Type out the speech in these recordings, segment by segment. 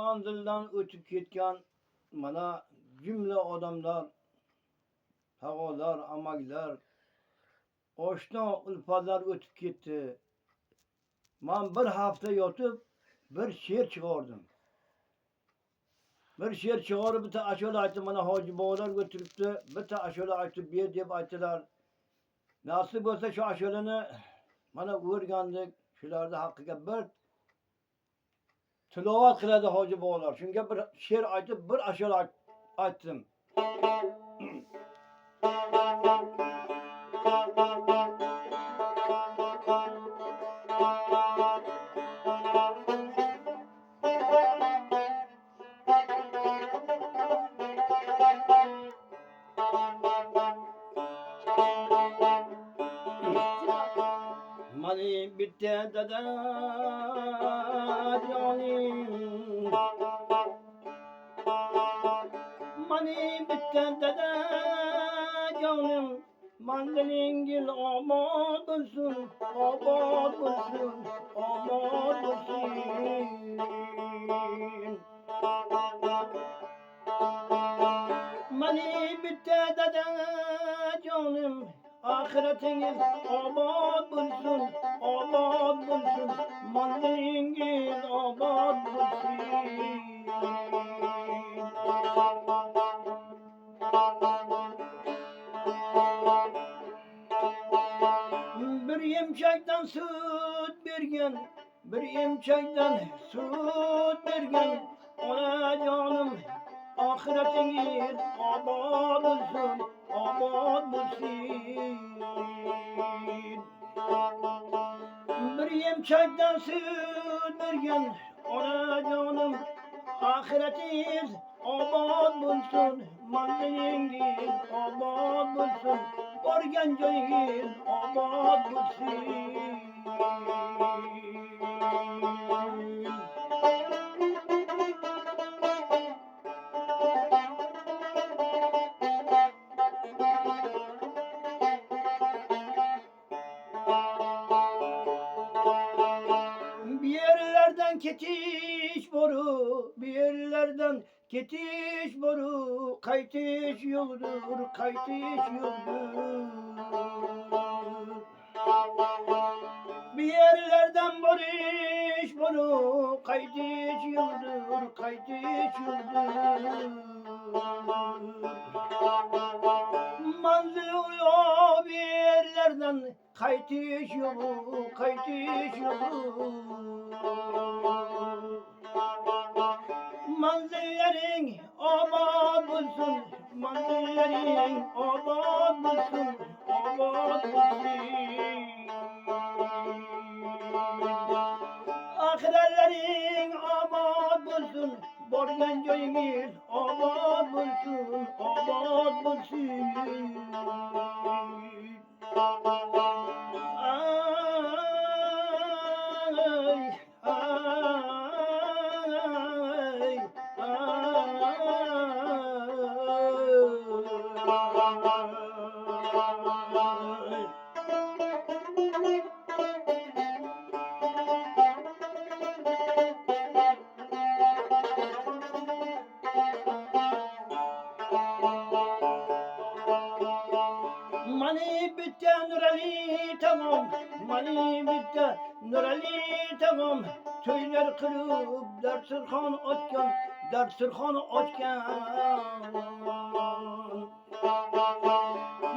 manzildan o'tib ketgan mana jumla odamlar, tog'alar, amaklar, oshno ulfatlar o'tib ketdi. Men bir hafta yotib bir she'r chiqardim. Bir she'r chiqarib bitta ashula aytdim. Mana hoji bobolar o'tiribdi. Bitta ashula aytib ber deb aytdilar. Nasib bo'lsa shu ashulani mana o'rgandik. Shularning haqqiga bir tilovat qiladi hoji bobolar. Shunga bir she'r aytib bir ashula aytdim. Mani bitti dada canim, mani bitti dada canim, mandalingil obod bo'lsin, obod bo'lsin, obod bo'lsin. Mani bitti dada canim, ahiretingiz obod bo'lsin, obod bo'lsin, manzilingiz obod bo'lsin. Bir yemchakdan sut bergan, bir yemchakdan sut bergan onajonim, ahiretingiz obod bo'lsin, obod bo'lsin. Bir yemchakdan sut bergan onajonim, ahiretingiz obod bo'lsin, manzilingiz obod bo'lsin, borgan joyingiz obod bo'lsin. Bir yerlerden ketiş boru, bir yerlerden ketiş boru, kaytiş yoldur, kaytiş yoldur. Bir yerlerden barış boru, kaytiş yoldur, kaytiş yoldur. Manzil oluyor bir yerlerden, kaytiş yolu, kaytiş yolu. Manzillerin obod bo'lsin, manzillerin obod bo'lsin, obod bo'lsin. Ahirelerin obod bo'lsin, borgan joyingiz obod bo'lsin, obod bo'lsin. Mani bitti Nurali tamam, mani bitti Nurali tamam. To'ylar qilib dasturxon ochgan, dasturxon ochgan.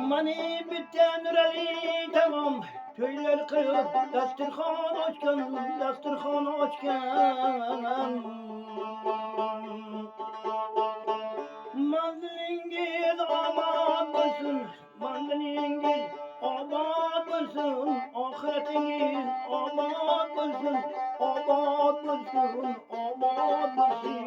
Mani bitti Nurali tamam. To'ylar qilib dasturxon ochgan, dasturxon ochgan. Manzilingiz obod bo'lsin, manzilingiz obod bo'lsin, ahiretingiz obod bo'lsin, obod bo'lsin, obod bo'lsin.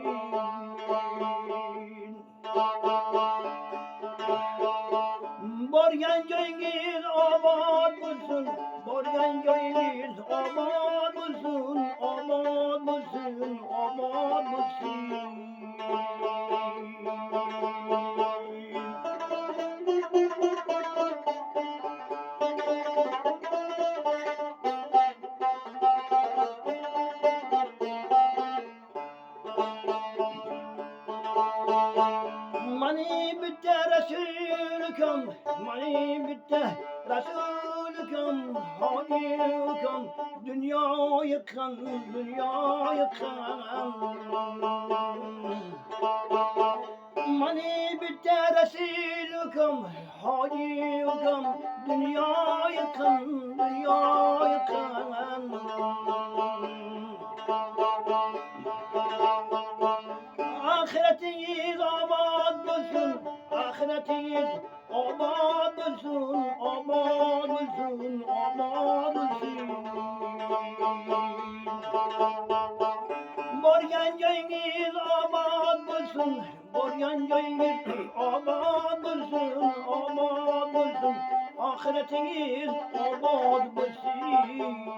Borgan joyingiz obod bo'lsin, borgan joyingiz obod bo'lsin, obod bo'lsin, obod bo'lsin. Mani bitte Resulüküm, mani bitte Resulüküm, Haliküm, dünya yıkan, dünya yıkan. Mani bitte Resulüküm, Haliküm, dünya yıkan, dünya yıkan. Ahiretiniz aman bulsun, ahiretiniz aman bulsun, aman bulsun, aman bulsun. Boryancayınız aman bulsun, boryancayınız aman bulsun, aman bulsun. Ahiretiniz aman bulsun.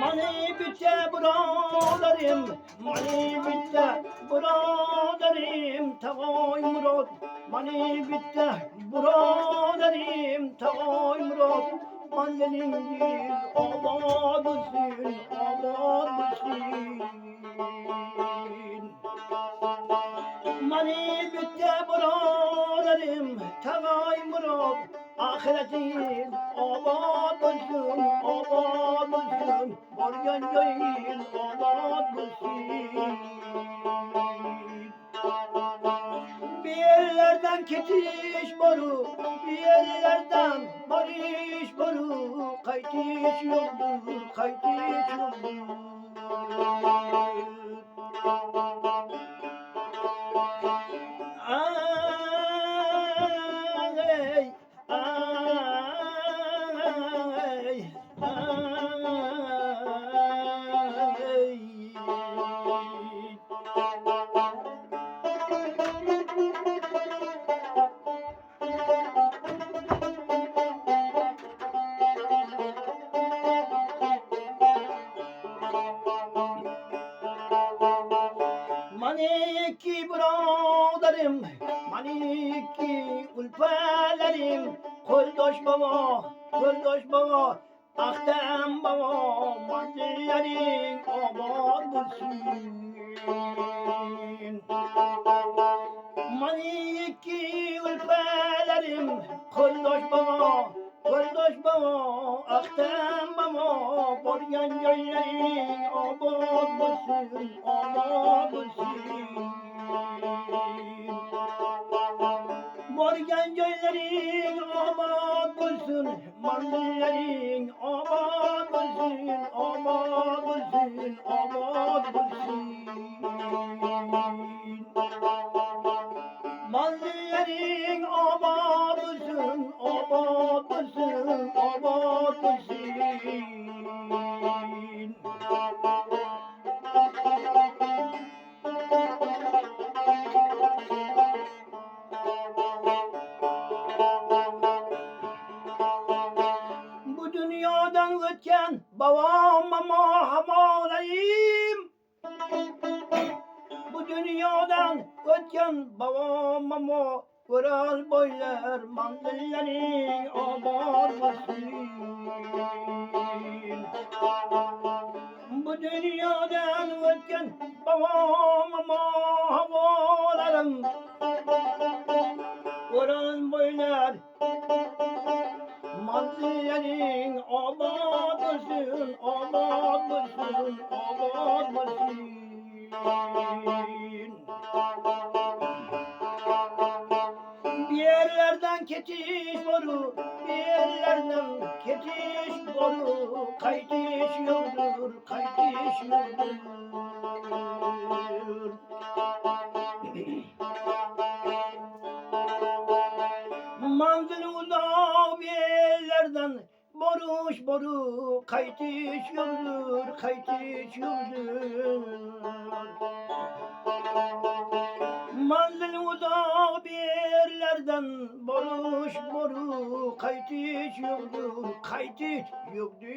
Mani bitte buralarım, mani bitte buralarım, tavay murad. Mani bitte buralarım, tavay murad. Anneniz abad olsun, abad olsun. Mani bitte buralarım, tavay murad. Ahiretiniz abad olsun, abad olsun. Boryancayız abad olsun. Bir yerlerden ketiş boru, bir yerlerden barış boru. Kaytiş yoldur, kaytiş yoldur. Ay, ay, Maniki braderim, maniki ulpelerim, koldoş baba, koldoş baba, ahtem baba, mandilerin aman bulsun. Maniki ulpelerim, koldoş baba, koldoş baba, ahtem baba, boryan göllerin aman bulsun, aman bulsun. Boryan göllerin aman bulsun, mandillerin aman bulsun, aman bulsun, aman bulsun. Mandillerin aman bulsun, aman bulsun, aman bulsun. Bu dünyadan ötken babam ama hamalayım. Bu dünyadan ötken babam ama Kural boylar mandallerin aman olsun. Bu dünyadan ötken babam ama havalarım. Kural boylar mandallerin aman olsun, aman olsun, aman olsun. Bir yerlerden ketiş boru, bir yerlerden ketiş boru, kaytiş yoldur, kaytiş yoldur. Manzil uzağı bir yerlerden boruş boru, kaytiş yoldur, kaytiş yoldur. Manzil uzağı bir Nereden boruş boru kayıt hiç yoktur, kayıt hiç yoktur.